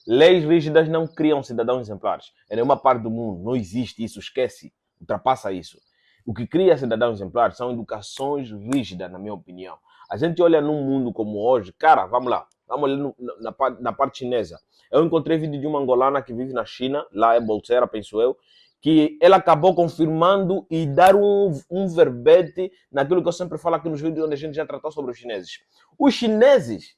Leis rígidas não criam cidadãos exemplares. Em nenhuma parte do mundo não existe isso, esquece, ultrapassa isso. O que cria cidadãos exemplares são educações rígidas, na minha opinião. A gente olha num mundo como hoje, cara, vamos lá, vamos olhar na parte chinesa. Eu encontrei vídeo de uma angolana que vive na China, lá é bolseira, penso eu, que ela acabou confirmando e dar um verbete naquilo que eu sempre falo aqui nos vídeos onde a gente já tratou sobre os chineses. Os chineses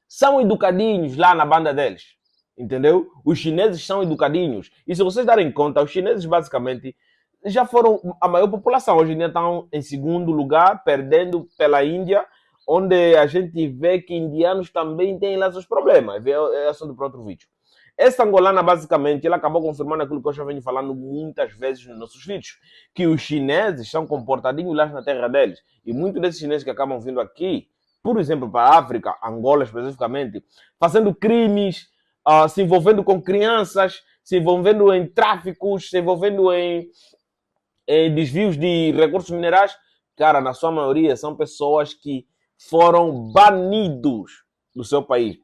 são educadinhos lá na banda deles. Entendeu? Os chineses são educadinhos. E se vocês darem conta, os chineses basicamente já foram a maior população. Hoje em dia estão em segundo lugar, perdendo pela Índia, onde a gente vê que indianos também têm lá seus problemas. É assunto para outro vídeo. Essa angolana, basicamente, ela acabou confirmando aquilo que eu já venho falando muitas vezes nos nossos vídeos, que os chineses são comportadinhos lá na terra deles. E muitos desses chineses que acabam vindo aqui, por exemplo, para a África, Angola especificamente, fazendo crimes, se envolvendo com crianças, se envolvendo em tráficos, se envolvendo em desvios de recursos minerais, cara, na sua maioria são pessoas que foram banidos do seu país.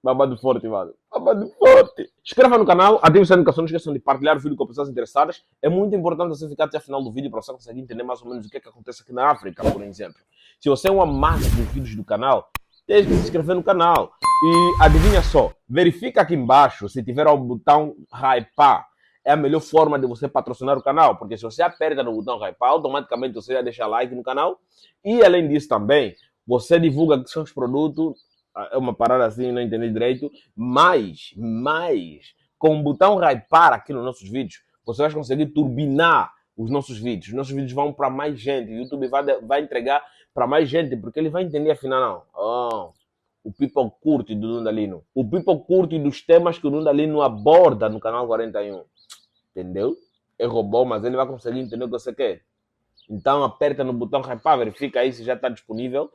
Babado forte, mano. Babado forte. Inscreva no canal, ative a notificação, não esqueçam de partilhar o vídeo com pessoas interessadas. É muito importante você ficar até o final do vídeo para você conseguir entender mais ou menos o que acontece aqui na África, por exemplo. Se você é um amante dos vídeos do canal, tem que se inscrever no canal. E adivinha só, verifica aqui embaixo se tiver o botão hypar. É a melhor forma de você patrocinar o canal, porque se você aperta no botão hypar, automaticamente você já deixa like no canal. E além disso também, você divulga seus produtos. É uma parada assim, não entendi direito, mas, com o botão hypar aqui nos nossos vídeos, você vai conseguir turbinar os nossos vídeos. Os nossos vídeos vão para mais gente. O YouTube vai entregar para mais gente, porque ele vai entender afinal, não. Oh, o people curte do Nundalino. O people curte dos temas que o Nundalino aborda no canal 41. Entendeu? É robô, mas ele vai conseguir entender o que você quer. Então aperta no botão hypar, verifica aí se já está disponível,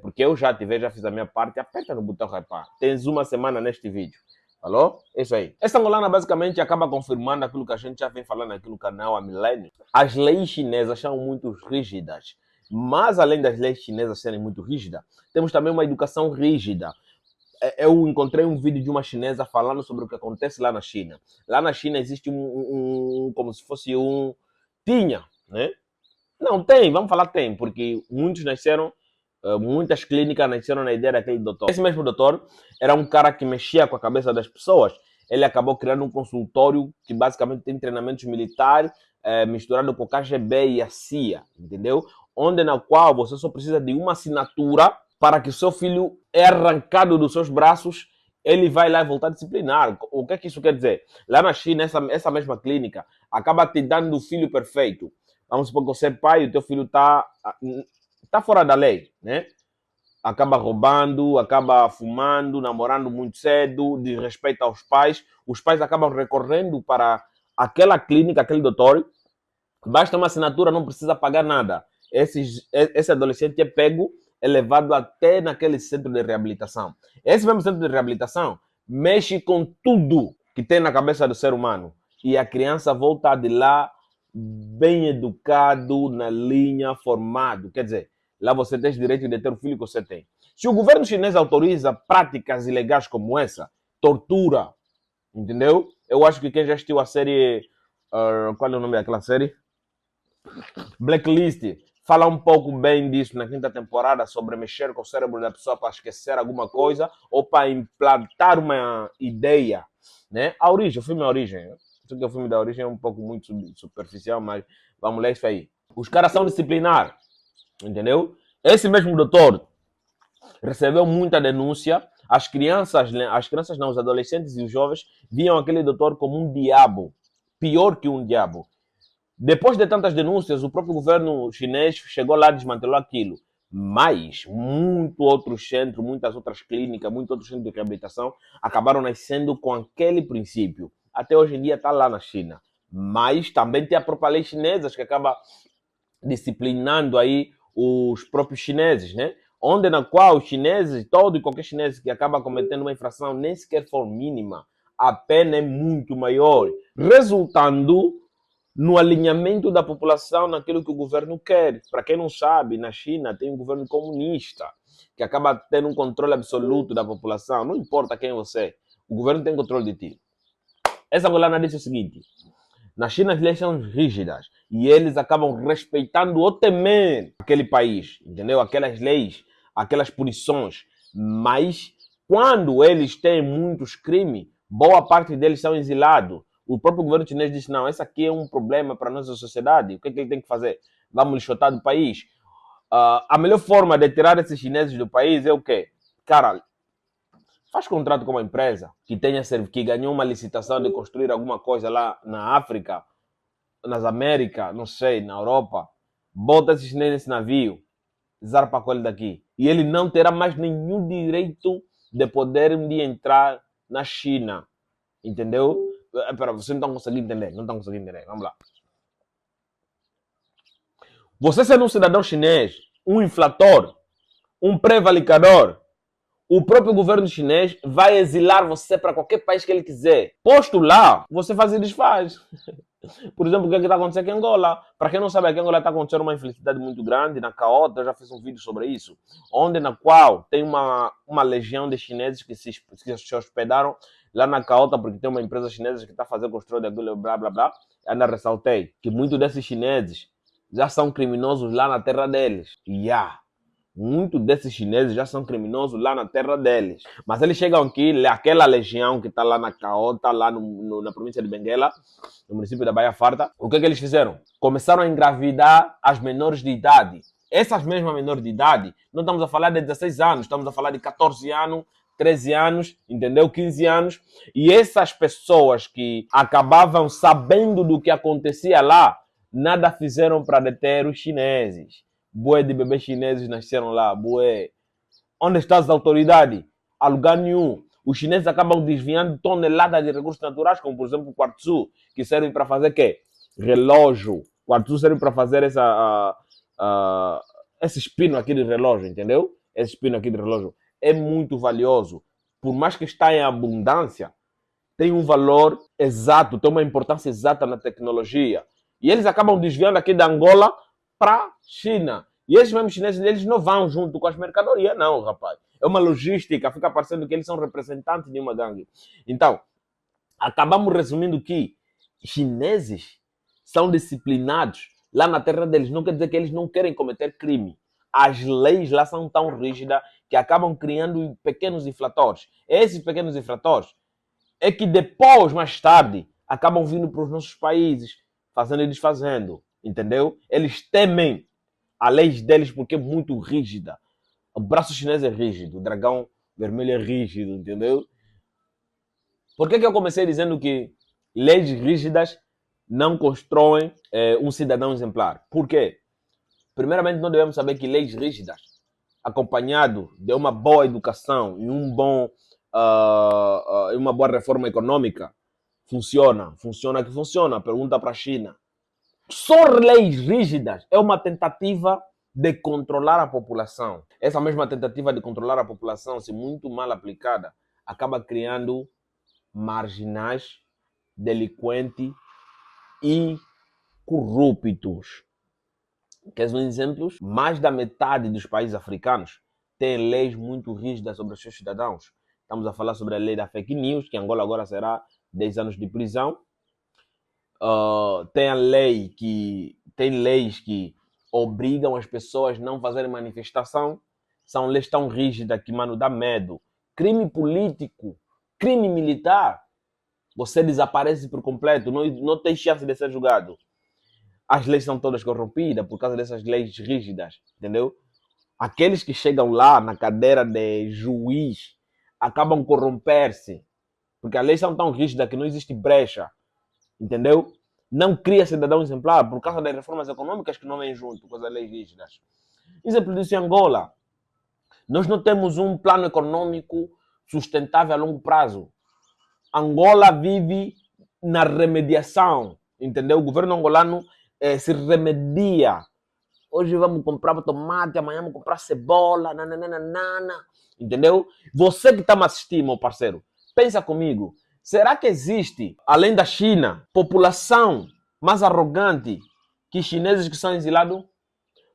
porque eu já tive, já fiz a minha parte, aperta no botão hypar. Tens uma semana neste vídeo. Falou? É isso aí. Essa angolana basicamente acaba confirmando aquilo que a gente já vem falando aqui no canal há milênios. As leis chinesas são muito rígidas. Mas além das leis chinesas serem muito rígidas, temos também uma educação rígida. Eu encontrei um vídeo de uma chinesa falando sobre o que acontece lá na China. Lá na China existe como se fosse tinha, né? Não, tem, vamos falar tem, porque muitos nasceram, muitas clínicas nasceram na ideia daquele doutor. Esse mesmo doutor era um cara que mexia com a cabeça das pessoas. Ele acabou criando um consultório que basicamente tem treinamentos militares misturado com o KGB e a CIA, entendeu? Onde na qual você só precisa de uma assinatura para que o seu filho é arrancado dos seus braços, ele vai lá e voltar disciplinar. O que é que isso quer dizer? Lá na China, essa mesma clínica acaba te dando o filho perfeito. Vamos supor que você é pai e o teu filho tá fora da lei, né? Acaba roubando, acaba fumando, namorando muito cedo, desrespeita aos pais. Os pais acabam recorrendo para aquela clínica, aquele doutor. Basta uma assinatura, não precisa pagar nada. Esse adolescente é pego, é levado até naquele centro de reabilitação. Esse mesmo centro de reabilitação mexe com tudo que tem na cabeça do ser humano. E a criança volta de lá bem educado, na linha, formado. Quer dizer, lá você tem direito de ter o filho que você tem. Se o governo chinês autoriza práticas ilegais como essa, tortura, entendeu? Eu acho que quem já assistiu a série... qual é o nome daquela série? Blacklist. Fala um pouco bem disso na quinta temporada, sobre mexer com o cérebro da pessoa para esquecer alguma coisa ou para implantar uma ideia. Né? A origem, o filme é a origem. Sei que o filme da origem é um pouco muito superficial, mas vamos ler isso aí. Os caras são disciplinares, entendeu? Esse mesmo doutor recebeu muita denúncia. As crianças não, os adolescentes e os jovens viam aquele doutor como um diabo, pior que um diabo. Depois de tantas denúncias, o próprio governo chinês chegou lá e desmantelou aquilo. Mas muitos outros centros, muitas outras clínicas, muitos outros centros de reabilitação acabaram nascendo com aquele princípio. Até hoje em dia está lá na China. Mas também tem a própria lei chinesa que acaba disciplinando aí os próprios chineses, né? Onde na qual os chineses, todo e qualquer chinês que acaba cometendo uma infração nem sequer for mínima, a pena é muito maior, resultando no alinhamento da população naquilo que o governo quer. Para quem não sabe, na China tem um governo comunista que acaba tendo um controle absoluto da população. Não importa quem você é. o governo tem controle de ti. Essa angolana disse o seguinte: na China as leis são rígidas e eles acabam respeitando ou temer aquele país, entendeu? Aquelas leis, aquelas punições. Mas quando eles têm muitos crimes, boa parte deles são exilados. O próprio governo chinês disse: não, esse aqui é um problema para a nossa sociedade. O que é que ele tem que fazer? Vamos lixotar do país. A melhor forma de tirar esses chineses do país é o quê? Cara, faz contrato com uma empresa que ganhou uma licitação de construir alguma coisa lá na África, nas Américas, não sei, na Europa. Bota esses chineses nesse navio, zarpa com ele daqui. E ele não terá mais nenhum direito de poder um dia entrar na China. Entendeu? Espera, você não está conseguindo entender. Não está conseguindo entender. Vamos lá. Você sendo um cidadão chinês, um inflator, um prevaricador, o próprio governo chinês vai exilar você para qualquer país que ele quiser. Posto lá, você faz e desfaz. Por exemplo, o que está acontecendo aqui em Angola? Para quem não sabe, aqui em Angola está acontecendo uma infelicidade muito grande. Na Caota, eu já fiz um vídeo sobre isso. Na qual tem uma legião de chineses que se hospedaram lá na Caota, porque tem uma empresa chinesa que está fazendo construção de aquilo, blá, blá, blá. Ainda ressaltei que muitos desses chineses já são criminosos lá na terra deles. Muitos desses chineses já são criminosos lá na terra deles. Mas eles chegam aqui, aquela legião que está lá na Caota, lá na província de Benguela, no município da Baía Farta, o que eles fizeram? Começaram a engravidar as menores de idade. Essas mesmas menores de idade, não estamos a falar de 16 anos, estamos a falar de 14 anos, 13 anos, entendeu? 15 anos. E essas pessoas que acabavam sabendo do que acontecia lá, nada fizeram para deter os chineses. Bué de bebês chineses nasceram lá, bué. Onde estão as autoridades? A lugar nenhum. Os chineses acabam desviando toneladas de recursos naturais, como por exemplo o quartzo, que serve para fazer quê? Relógio. O quartzo serve para fazer esse espino aqui de relógio, entendeu? Esse espino aqui de relógio é muito valioso. Por mais que está em abundância, tem um valor exato, tem uma importância exata na tecnologia. E eles acabam desviando aqui da Angola para a China. E esses mesmos chineses, eles não vão junto com as mercadorias, não, rapaz. É uma logística, fica parecendo que eles são representantes de uma gangue. Então, acabamos resumindo que chineses são disciplinados lá na terra deles. Não quer dizer que eles não querem cometer crime. As leis lá são tão rígidas que acabam criando pequenos infratores. Esses pequenos infratores é que depois, mais tarde, acabam vindo para os nossos países, fazendo e desfazendo. Entendeu? Eles temem a lei deles porque é muito rígida. O braço chinês é rígido, o dragão vermelho é rígido, entendeu? Por que eu comecei dizendo que leis rígidas não constroem um cidadão exemplar? Por quê? Primeiramente, nós devemos saber que leis rígidas, acompanhado de uma boa educação e uma boa reforma econômica, funciona. Funciona que funciona. Pergunta para a China. Só leis rígidas é uma tentativa de controlar a população. Essa mesma tentativa de controlar a população, se muito mal aplicada, acaba criando marginais, delinquentes e corruptos. Queres um exemplo? Mais da metade dos países africanos tem leis muito rígidas sobre os seus cidadãos. Estamos a falar sobre a lei da fake news, que em Angola agora será 10 anos de prisão. Tem leis que obrigam as pessoas a não fazerem manifestação. São leis tão rígidas que, mano, dá medo. Crime político, crime militar, você desaparece por completo, não tem chance de ser julgado. As leis são todas corrompidas por causa dessas leis rígidas, entendeu? Aqueles que chegam lá na cadeira de juiz acabam corromper-se, porque as leis são tão rígidas que não existe brecha. Entendeu? Não cria cidadão exemplar por causa das reformas econômicas que não vêm junto com as leis rígidas. Exemplo disso em Angola. Nós não temos um plano econômico sustentável a longo prazo. Angola vive na remediação. Entendeu? O governo angolano se remedia. Hoje vamos comprar tomate, amanhã vamos comprar cebola, nananana. Entendeu? Você que está me assistindo, meu parceiro, pensa comigo. Será que existe, além da China, população mais arrogante que chineses que são exilados?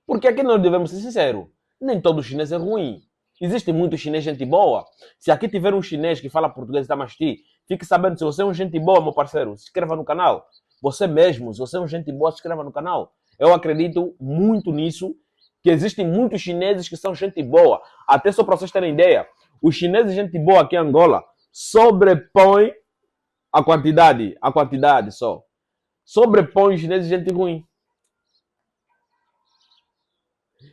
Porque aqui nós devemos ser sinceros. Nem todo chinês é ruim. Existe muito chinês gente boa. Se aqui tiver um chinês que fala português e está a assistir, fique sabendo, se você é um gente boa, meu parceiro, se inscreva no canal. Você mesmo, se você é um gente boa, se inscreva no canal. Eu acredito muito nisso, que existem muitos chineses que são gente boa. Até só para vocês terem ideia, os chineses gente boa aqui em Angola sobrepõe a quantidade só. Sobrepõe os chineses gente ruim.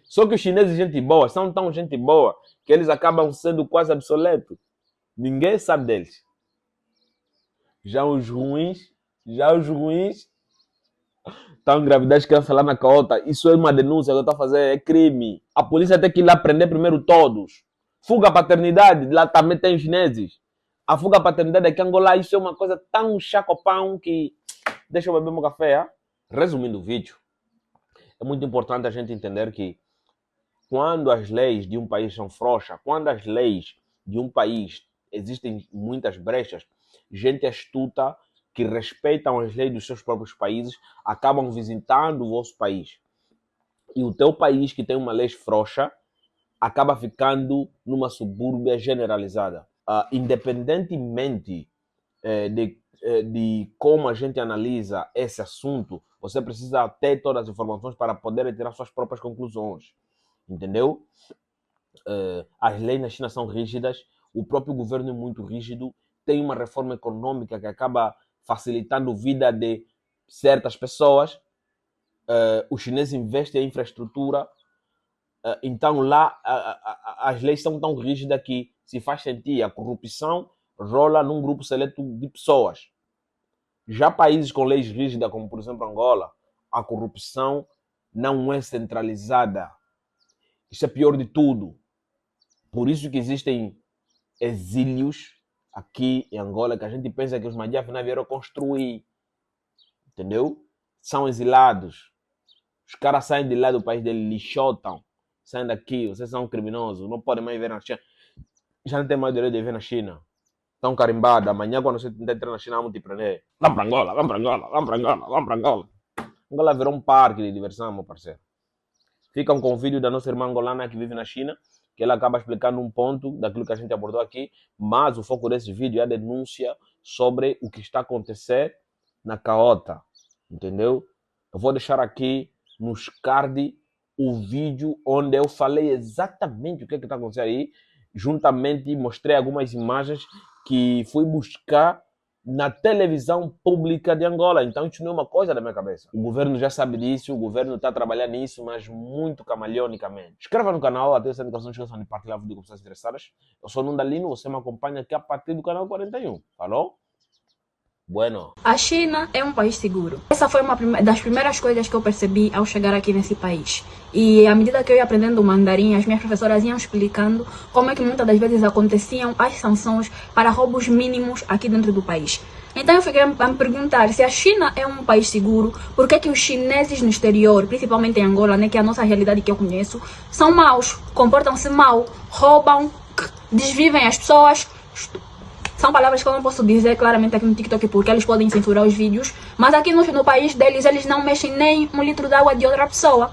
Só que os chineses gente boa são tão gente boa que eles acabam sendo quase obsoletos. Ninguém sabe deles. Já os ruins estão engravidando crianças lá na caota. Isso é uma denúncia que eu estou a fazer, é crime. A polícia tem que ir lá prender primeiro todos. Fuga à paternidade, lá também tem os chineses. A fuga à paternidade aqui em Angola, isso é uma coisa tão chacopão que... Deixa eu beber meu café, hein? Resumindo o vídeo, é muito importante a gente entender que quando as leis de um país são frouxas, quando as leis de um país existem muitas brechas, gente astuta que respeitam as leis dos seus próprios países acabam visitando o vosso país. E o teu país, que tem uma lei frouxa, acaba ficando numa subúrbia generalizada. Independentemente de como a gente analisa esse assunto, você precisa ter todas as informações para poder tirar suas próprias conclusões. Entendeu? As leis na China são rígidas, o próprio governo é muito rígido, tem uma reforma econômica que acaba facilitando a vida de certas pessoas. Os chineses investem em infraestrutura, então lá as leis são tão rígidas que se faz sentir a corrupção rola num grupo seleto de pessoas. Já países com leis rígidas, como por exemplo Angola, a corrupção não é centralizada. Isso é pior de tudo. Por isso que existem exílios aqui em Angola, que a gente pensa que os Madiá afinal vieram construir. Entendeu? São exilados. Os caras saem de lá do país deles, lixotam. Saem daqui, vocês são criminosos, não podem mais viver na China. Já não tem mais direito de viver na China. Estão carimbados. Amanhã, quando você tentar entrar na China, vamos te prender. Vamos para Angola, vamos para Angola, vamos para Angola, vamos para Angola. Angola virou um parque de diversão, meu parceiro. Ficam com o vídeo da nossa irmã angolana que vive na China, que ela acaba explicando um ponto daquilo que a gente abordou aqui, mas o foco desse vídeo é a denúncia sobre o que está acontecendo na caota, entendeu? Eu vou deixar aqui nos card o vídeo onde eu falei exatamente o que está acontecendo aí, juntamente mostrei algumas imagens que fui buscar na televisão pública de Angola. Então isso não é uma coisa da minha cabeça. O governo já sabe disso, o governo está trabalhando nisso, mas muito camaleonicamente. Inscreva no canal, até essa indicação, não esqueçam de partilhar o vídeo com pessoas interessadas. Eu sou o Nundalino, você me acompanha aqui a partir do canal 41. Falou? Bueno. A China é um país seguro. Essa foi uma das primeiras coisas que eu percebi ao chegar aqui nesse país. E à medida que eu ia aprendendo mandarim, as minhas professoras iam explicando como é que muitas das vezes aconteciam as sanções para roubos mínimos aqui dentro do país. Então eu fiquei a me perguntar, se a China é um país seguro, por que que os chineses no exterior, principalmente em Angola, né, que é a nossa realidade que eu conheço, são maus, comportam-se mal, roubam, desvivem as pessoas. São palavras que eu não posso dizer claramente aqui no TikTok porque eles podem censurar os vídeos. Mas aqui no país deles, eles não mexem nem um litro d'água de outra pessoa.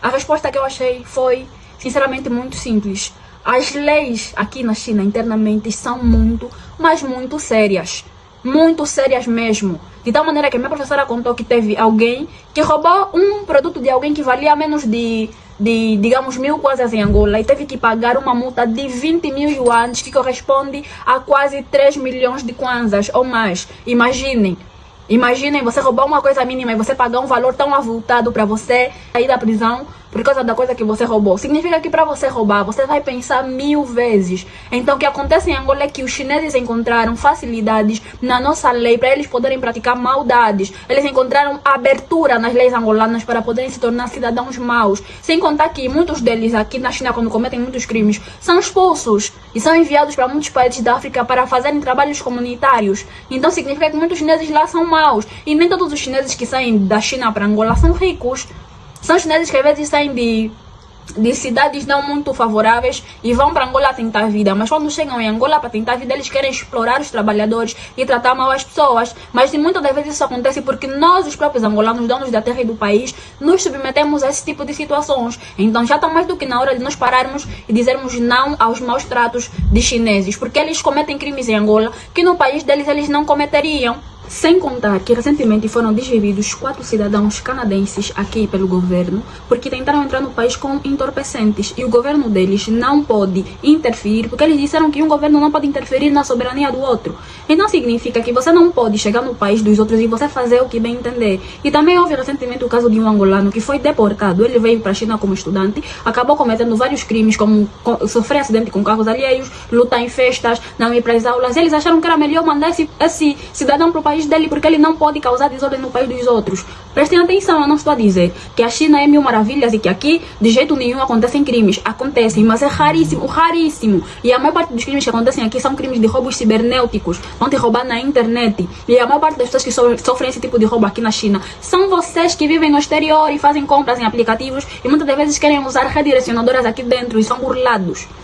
A resposta que eu achei foi, sinceramente, muito simples. As leis aqui na China, internamente, são muito, mas muito sérias. Muito sérias mesmo. De tal maneira que a minha professora contou que teve alguém que roubou um produto de alguém que valia menos de digamos, 1000 kwanzas em Angola e teve que pagar uma multa de 20 mil yuans, que corresponde a quase 3 milhões de kwanzas ou mais. Imaginem você roubar uma coisa mínima e você pagar um valor tão avultado para você sair da prisão por causa da coisa que você roubou. Significa que para você roubar, você vai pensar 1000 vezes. Então o que acontece em Angola é que os chineses encontraram facilidades na nossa lei para eles poderem praticar maldades. Eles encontraram abertura nas leis angolanas para poderem se tornar cidadãos maus. Sem contar que muitos deles aqui na China, quando cometem muitos crimes, são expulsos e são enviados para muitos países da África para fazerem trabalhos comunitários. Então significa que muitos chineses lá são maus. E nem todos os chineses que saem da China para Angola são ricos. São chineses que às vezes saem de cidades não muito favoráveis e vão para Angola tentar vida, mas quando chegam em Angola para tentar vida, eles querem explorar os trabalhadores e tratar mal as pessoas. Mas muitas das vezes isso acontece porque nós, os próprios angolanos, donos da terra e do país, nos submetemos a esse tipo de situações. Então já está mais do que na hora de nós pararmos e dizermos não aos maus tratos de chineses, porque eles cometem crimes em Angola que no país deles eles não cometeriam. Sem contar que recentemente foram desvividos 4 cidadãos canadenses aqui pelo governo porque tentaram entrar no país com entorpecentes e o governo deles não pode interferir porque eles disseram que um governo não pode interferir na soberania do outro. Então significa que você não pode chegar no país dos outros e você fazer o que bem entender. E também houve recentemente o caso de um angolano que foi deportado. Ele veio para a China como estudante, acabou cometendo vários crimes como sofrer acidente com carros alheios, lutar em festas, não ir para as aulas. Eles acharam que era melhor mandar esse cidadão para o país dele porque ele não pode causar desordem no país dos outros. Prestem atenção, eu não estou a dizer que a China é mil maravilhas e que aqui de jeito nenhum acontecem crimes. Acontecem, mas é raríssimo, raríssimo. E a maior parte dos crimes que acontecem aqui são crimes de roubos cibernéticos. Vão te roubar na internet. E a maior parte das pessoas que sofrem esse tipo de roubo aqui na China são vocês que vivem no exterior e fazem compras em aplicativos e muitas das vezes querem usar redirecionadoras aqui dentro e são burlados.